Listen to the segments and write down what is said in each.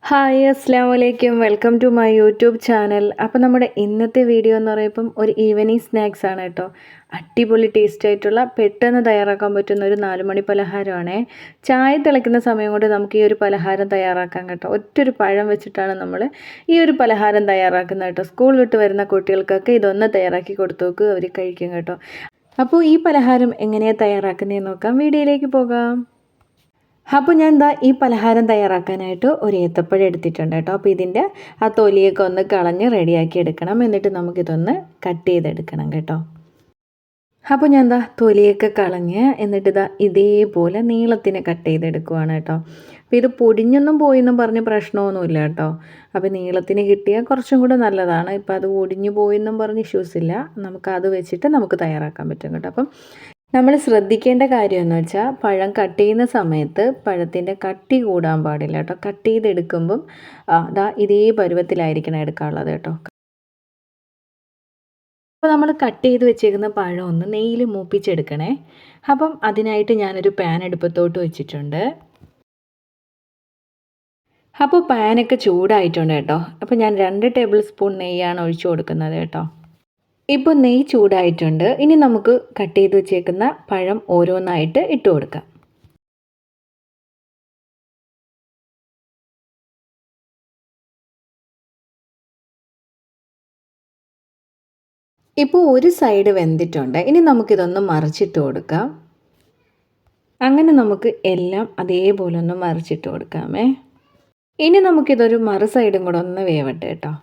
Hi അസ്സാം വലൈക്കും welcome to my YouTube channel. അപ്പോൾ നമ്മുടെ ഇന്നത്തെ വീഡിയോ എന്ന് പറയുമ്പം ഒരു ഈവനിങ് സ്നാക്സ് ആണ് കേട്ടോ. അടിപൊളി ടേസ്റ്റ് ആയിട്ടുള്ള പെട്ടെന്ന് തയ്യാറാക്കാൻ പറ്റുന്ന ഒരു 4 മണി പലഹാരമാണേ. ചായ തിളയ്ക്കുന്ന സമയം കൊണ്ട് നമുക്ക് ഈ ഒരു പലഹാരം തയ്യാറാക്കാം കേട്ടോ. ഒറ്റൊരു പഴം വെച്ചിട്ടാണ് നമ്മൾ ഈ ഒരു പലഹാരം തയ്യാറാക്കുന്നത് കേട്ടോ. സ്കൂൾ വിട്ട് വരുന്ന കുട്ടികൾക്കൊക്കെ ഇതൊന്ന് തയ്യാറാക്കി കൊടുത്തു നോക്ക്, അവർ കഴിക്കും കേട്ടോ. അപ്പോൾ ഈ പലഹാരം എങ്ങനെയാണ് തയ്യാറാക്കുന്നതെന്ന് നോക്കാം. വീഡിയോയിലേക്ക് പോകാം. അപ്പോൾ ഞാൻ എന്താ ഈ പലഹാരം തയ്യാറാക്കാനായിട്ട് ഒരു ഏത്തപ്പഴം എടുത്തിട്ടുണ്ട് കേട്ടോ. അപ്പോൾ ഇതിൻ്റെ ആ തൊലിയൊക്കെ ഒന്ന് കളഞ്ഞ് റെഡിയാക്കി എടുക്കണം. എന്നിട്ട് നമുക്കിതൊന്ന് കട്ട് ചെയ്തെടുക്കണം കേട്ടോ. അപ്പോൾ ഞാൻ എന്താ തൊലിയൊക്കെ കളഞ്ഞ് എന്നിട്ട് ഇതേപോലെ നീളത്തിന് കട്ട് ചെയ്തെടുക്കുവാണ് കേട്ടോ. അപ്പോൾ ഇത് പൊടിഞ്ഞൊന്നും പോയെന്നും പറഞ്ഞ് പ്രശ്നമൊന്നുമില്ല കേട്ടോ. അപ്പോൾ നീളത്തിന് കിട്ടിയാൽ കുറച്ചും കൂടെ നല്ലതാണ്. ഇപ്പോൾ അത് ഒടിഞ്ഞു പോയെന്നും പറഞ്ഞ് ഇഷ്യൂസ് ഇല്ല. നമുക്കത് വെച്ചിട്ട് നമുക്ക് തയ്യാറാക്കാൻ പറ്റും കേട്ടോ. അപ്പം നമ്മൾ ശ്രദ്ധിക്കേണ്ട കാര്യം എന്ന് വെച്ചാൽ പഴം കട്ട് ചെയ്യുന്ന സമയത്ത് പഴത്തിൻ്റെ കട്ടി കൂടാൻ പാടില്ല കേട്ടോ. കട്ട് ചെയ്തെടുക്കുമ്പം ഇതേ പരുവത്തിലായിരിക്കണം എടുക്കാനുള്ളത് കേട്ടോ. അപ്പോൾ നമ്മൾ കട്ട് ചെയ്ത് വെച്ചേക്കുന്ന പഴം ഒന്ന് നെയ്യിൽ മൂപ്പിച്ചെടുക്കണേ. അപ്പം അതിനായിട്ട് ഞാനൊരു പാൻ അടുപ്പത്തോട്ട് വെച്ചിട്ടുണ്ട്. അപ്പോൾ പാനൊക്കെ ചൂടായിട്ടുണ്ട് കേട്ടോ. അപ്പോൾ ഞാൻ 2 ടേബിൾ സ്പൂൺ നെയ്യാണ് ഒഴിച്ചു കൊടുക്കുന്നത് കേട്ടോ. ഇപ്പോൾ നെയ്യ് ചൂടായിട്ടുണ്ട്. ഇനി നമുക്ക് കട്ട് ചെയ്ത് വെച്ചേക്കുന്ന പഴം ഓരോന്നായിട്ട് ഇട്ട് കൊടുക്കാം. ഇപ്പോൾ ഒരു സൈഡ് വെന്തിട്ടുണ്ട്. ഇനി നമുക്കിതൊന്ന് മറിച്ചിട്ട് കൊടുക്കാം. അങ്ങനെ നമുക്ക് എല്ലാം അതേപോലെ ഒന്ന് മറിച്ചിട്ട് കൊടുക്കാമേ. ഇനി നമുക്കിതൊരു മറു സൈഡും കൂടെ ഒന്ന് വേവട്ടെ കേട്ടോ.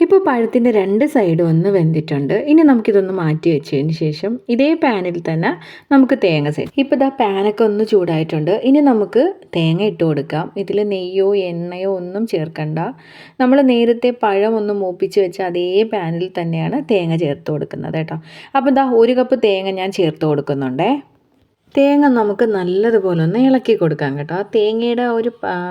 ഇപ്പോൾ പഴത്തിൻ്റെ 2 സൈഡും ഒന്ന് വെന്തിട്ടുണ്ട്. ഇനി നമുക്കിതൊന്ന് മാറ്റി വെച്ചതിന് ശേഷം ഇതേ പാനിൽ തന്നെ നമുക്ക് തേങ്ങ സെറ്റ്. ഇപ്പോൾ പാനൊക്കെ ഒന്ന് ചൂടായിട്ടുണ്ട്. ഇനി നമുക്ക് തേങ്ങ ഇട്ട് കൊടുക്കാം. ഇതിൽ നെയ്യോ എണ്ണയോ ഒന്നും ചേർക്കണ്ട. നമ്മൾ നേരത്തെ പഴം ഒന്ന് മൂപ്പിച്ച് വെച്ച അതേ പാനിൽ തന്നെയാണ് തേങ്ങ ചേർത്ത് കൊടുക്കുന്നത് കേട്ടോ. അപ്പോൾ 1 കപ്പ് തേങ്ങ ഞാൻ ചേർത്ത് കൊടുക്കുന്നുണ്ടേ. തേങ്ങ നമുക്ക് നല്ലതുപോലെ ഒന്ന് ഇളക്കി കൊടുക്കാം കേട്ടോ. ആ തേങ്ങയുടെ ഒരു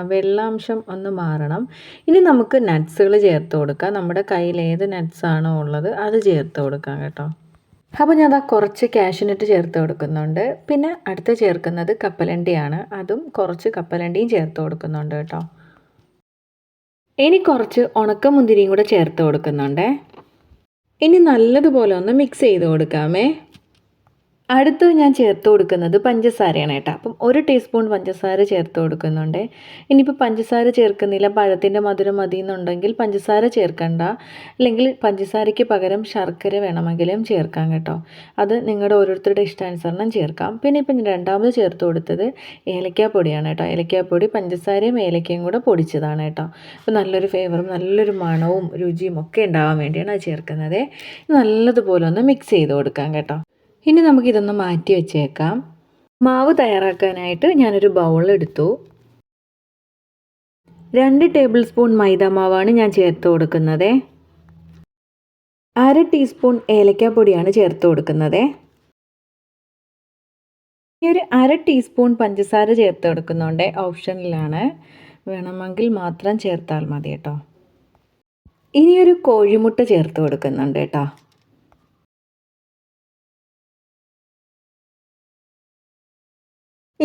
വെള്ളാംശം ഒന്ന് മാറണം. ഇനി നമുക്ക് നട്ട്സുകൾ ചേർത്ത് കൊടുക്കാം. നമ്മുടെ കയ്യിൽ ഏത് നട്ട്സാണോ ഉള്ളത് അത് ചേർത്ത് കൊടുക്കാം കേട്ടോ. അപ്പോൾ ഞാൻ കുറച്ച് കാഷ്യൂനട്ട് ചേർത്ത് കൊടുക്കുന്നുണ്ട്. പിന്നെ അടുത്ത് ചേർക്കുന്നത് കപ്പലണ്ടിയാണ്. അതും കുറച്ച് കപ്പലണ്ടിയും ചേർത്ത് കൊടുക്കുന്നുണ്ട് കേട്ടോ. ഇനി കുറച്ച് ഉണക്കമുന്തിരിയും കൂടെ ചേർത്ത് കൊടുക്കുന്നുണ്ട്. ഇനി നല്ലതുപോലെ ഒന്ന് മിക്സ് ചെയ്ത് കൊടുക്കാമേ. അടുത്ത് ഞാൻ ചേർത്ത് കൊടുക്കുന്നത് പഞ്ചസാരയാണ് കേട്ടോ. അപ്പം 1 ടീസ്പൂൺ പഞ്ചസാര ചേർത്ത് കൊടുക്കുന്നുണ്ട്. ഇനിയിപ്പോൾ പഞ്ചസാര ചേർക്കുന്നില്ല, പഴത്തിൻ്റെ മധുരം മതി എന്നുണ്ടെങ്കിൽ പഞ്ചസാര ചേർക്കണ്ട. അല്ലെങ്കിൽ പഞ്ചസാരയ്ക്ക് പകരം ശർക്കര വേണമെങ്കിലും ചേർക്കാം കേട്ടോ. അത് നിങ്ങളുടെ ഓരോരുത്തരുടെ ഇഷ്ടാനുസരണം ചേർക്കാം. പിന്നെ ഇപ്പം രണ്ടാമത് ചേർത്ത് കൊടുത്തത് ഏലക്കാപ്പൊടിയാണ് കേട്ടോ. ഏലക്കാപ്പൊടി പഞ്ചസാരയും ഏലക്കയും കൂടെ പൊടിച്ചതാണ് കേട്ടോ. അപ്പോൾ നല്ലൊരു ഫ്ലേവറും നല്ലൊരു മണവും രുചിയും ഒക്കെ ഉണ്ടാവാൻ വേണ്ടിയാണ് അത് ചേർക്കുന്നത്. നല്ലതുപോലെ ഒന്ന് മിക്സ് ചെയ്ത് കൊടുക്കാം കേട്ടോ. ഇനി നമുക്കിതൊന്ന് മാറ്റി വെച്ചേക്കാം. മാവ് തയ്യാറാക്കാനായിട്ട് ഞാനൊരു ബൗൾ എടുത്തു. 2 ടേബിൾ സ്പൂൺ മൈദ മാവാണ് ഞാൻ ചേർത്ത് കൊടുക്കുന്നത്. 1/2 ടീസ്പൂൺ ഏലക്കാപ്പൊടിയാണ് ചേർത്ത് കൊടുക്കുന്നത്. ഇനി ഒരു 1/2 ടീസ്പൂൺ പഞ്ചസാര ചേർത്ത് കൊടുക്കുന്നുണ്ട്. ഓപ്ഷനിലാണ്, വേണമെങ്കിൽ മാത്രം ചേർത്താൽ മതി കേട്ടോ. ഇനിയൊരു കോഴിമുട്ട ചേർത്ത് കൊടുക്കുന്നുണ്ട് കേട്ടോ.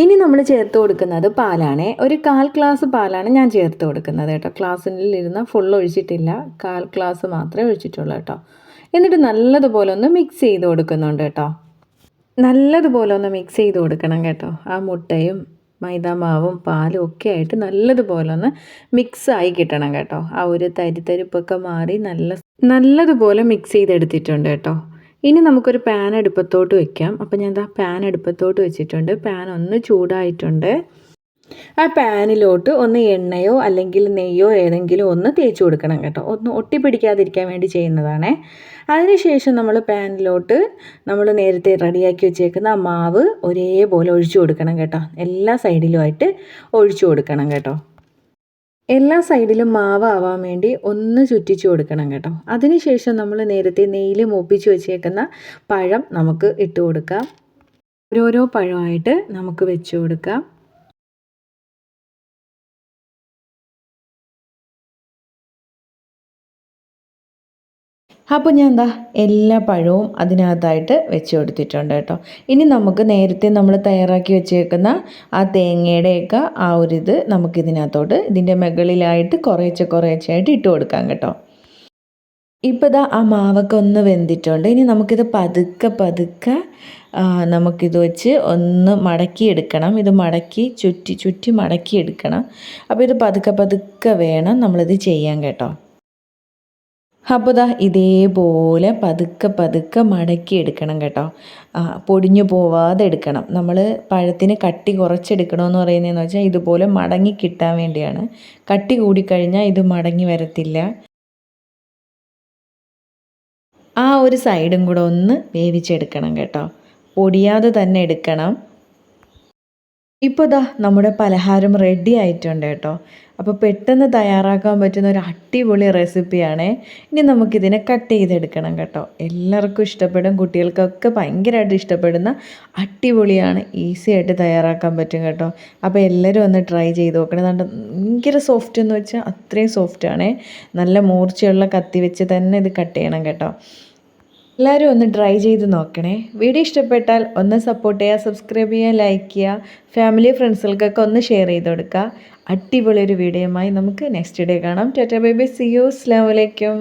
ഇനി നമ്മൾ ചേർത്ത് കൊടുക്കുന്നത് പാലാണ്. ഒരു 1/4 ഗ്ലാസ് പാലാണ് ഞാൻ ചേർത്ത് കൊടുക്കുന്നത് കേട്ടോ. ഗ്ലാസ്സിലിരുന്ന് ഫുൾ ഒഴിച്ചിട്ടില്ല, 1/4 ഗ്ലാസ് മാത്രമേ ഒഴിച്ചിട്ടുള്ളൂ കേട്ടോ. എന്നിട്ട് നല്ലതുപോലെ ഒന്ന് മിക്സ് ചെയ്ത് കൊടുക്കുന്നുണ്ട് കേട്ടോ. നല്ലതുപോലെ ഒന്ന് മിക്സ് ചെയ്ത് കൊടുക്കണം കേട്ടോ. ആ മുട്ടയും മൈദാമാവും പാലും ഒക്കെ ആയിട്ട് നല്ലതുപോലെ ഒന്ന് മിക്സായി കിട്ടണം കേട്ടോ. ആ ഒരു തരിപ്പൊക്കെ മാറി നല്ലതുപോലെ മിക്സ് ചെയ്തെടുത്തിട്ടുണ്ട് കേട്ടോ. ഇനി നമുക്കൊരു പാൻ അടുപ്പത്തോട്ട് വെക്കാം. അപ്പോൾ ഞാൻ പാൻ അടുപ്പത്തോട്ട് വെച്ചിട്ടുണ്ട്. പാൻ ഒന്ന് ചൂടായിട്ടുണ്ട്. ആ പാനിലോട്ട് ഒന്ന് എണ്ണയോ അല്ലെങ്കിൽ നെയ്യോ ഏതെങ്കിലും ഒന്ന് തേച്ച് കൊടുക്കണം കേട്ടോ. ഒന്ന് ഒട്ടിപ്പിടിക്കാതിരിക്കാൻ വേണ്ടി ചെയ്യുന്നതാണേ. അതിനുശേഷം നമ്മൾ പാനിലോട്ട് നമ്മൾ നേരത്തെ റെഡിയാക്കി വെച്ചേക്കുന്ന ആ മാവ് ഒരേപോലെ ഒഴിച്ചു കൊടുക്കണം കേട്ടോ. എല്ലാ സൈഡിലുമായിട്ട് ഒഴിച്ചു കൊടുക്കണം കേട്ടോ. എല്ലാ സൈഡിലും മാവാവാൻ വേണ്ടി ഒന്ന് ചുറ്റിച്ചു കൊടുക്കണം കേട്ടോ. അതിനുശേഷം നമ്മൾ നേരത്തെ നെയ്യിൽ മൂപ്പിച്ച് വെച്ചേക്കുന്ന പഴം നമുക്ക് ഇട്ട് കൊടുക്കാം. ഓരോരോ പഴമായിട്ട് നമുക്ക് വെച്ച് കൊടുക്കാം. അപ്പോൾ ഞാൻ എന്താ എല്ലാ പഴവും അതിനകത്തായിട്ട് വെച്ച് കൊടുത്തിട്ടുണ്ട് കേട്ടോ. ഇനി നമുക്ക് നേരത്തെ നമ്മൾ തയ്യാറാക്കി വെച്ചേക്കുന്ന ആ തേങ്ങയുടെയൊക്കെ ആ ഒരു ഇത് നമുക്കിതിനകത്തോട്ട് ഇതിൻ്റെ മുകളിലായിട്ട് കുറേശ്ശെ ഇട്ട് കൊടുക്കാം കേട്ടോ. ഇപ്പോൾ ഇതാ ആ മാവൊക്കെ ഒന്ന് വെന്തിട്ടുണ്ട്. ഇനി നമുക്കിത് പതുക്കെ നമുക്കിത് വെച്ച് ഒന്ന് മടക്കിയെടുക്കണം. ഇത് ചുറ്റി മടക്കിയെടുക്കണം. അപ്പോൾ ഇത് പതുക്കെ വേണം നമ്മളിത് ചെയ്യാൻ കേട്ടോ. അപ്പോൾ ഇതാ ഇതേപോലെ പതുക്കെ മടക്കിയെടുക്കണം കേട്ടോ. പൊടിഞ്ഞു പോവാതെ എടുക്കണം. നമ്മൾ പഴത്തിന് കട്ടി കുറച്ചെടുക്കണമെന്ന് പറയുന്നതെന്ന് വെച്ചാൽ ഇതുപോലെ മടങ്ങി കിട്ടാൻ വേണ്ടിയാണ്. കട്ടി കൂടിക്കഴിഞ്ഞാൽ ഇത് മടങ്ങി വരത്തില്ല. ആ ഒരു സൈഡും കൂടെ ഒന്ന് വേവിച്ചെടുക്കണം കേട്ടോ. പൊടിയാതെ തന്നെ എടുക്കണം. ഇപ്പോൾ ദാ നമ്മുടെ പലഹാരം റെഡി ആയിട്ടുണ്ട് കേട്ടോ. അപ്പോൾ പെട്ടെന്ന് തയ്യാറാക്കാൻ പറ്റുന്ന ഒരു അടിപൊളി റെസിപ്പിയാണ്. ഇനി നമുക്കിതിനെ കട്ട് ചെയ്തെടുക്കണം കേട്ടോ. എല്ലാവർക്കും ഇഷ്ടപ്പെടും, കുട്ടികൾക്കൊക്കെ ഭയങ്കരമായിട്ട് ഇഷ്ടപ്പെടുന്ന അടിപൊളിയാണ്, ഈസി ആയിട്ട് തയ്യാറാക്കാൻ പറ്റും കേട്ടോ. അപ്പോൾ എല്ലാവരും ഒന്ന് ട്രൈ ചെയ്ത് നോക്കണം. ഭയങ്കര സോഫ്റ്റ് എന്ന് വെച്ചാൽ അത്രയും സോഫ്റ്റാണ്. നല്ല മൂർച്ചയുള്ള കത്തി വെച്ച് തന്നെ ഇത് കട്ട് ചെയ്യണം കേട്ടോ. എല്ലാവരും ഒന്ന് ട്രൈ ചെയ്ത് നോക്കണേ. വീഡിയോ ഇഷ്ടപ്പെട്ടാൽ ഒന്ന് സപ്പോർട്ട് ചെയ്യുക, സബ്സ്ക്രൈബ് ചെയ്യുക, ലൈക്ക് ചെയ്യുക, ഫാമിലി ഫ്രണ്ട്സുകൾക്കൊക്കെ ഒന്ന് ഷെയർ ചെയ്ത് കൊടുക്കുക. അടിപൊളിയൊരു വീഡിയോയുമായി നമുക്ക് നെക്സ്റ്റ് ഡേ കാണാം. Tata bye bye, see you, അസ്സലാമു അലൈക്കും.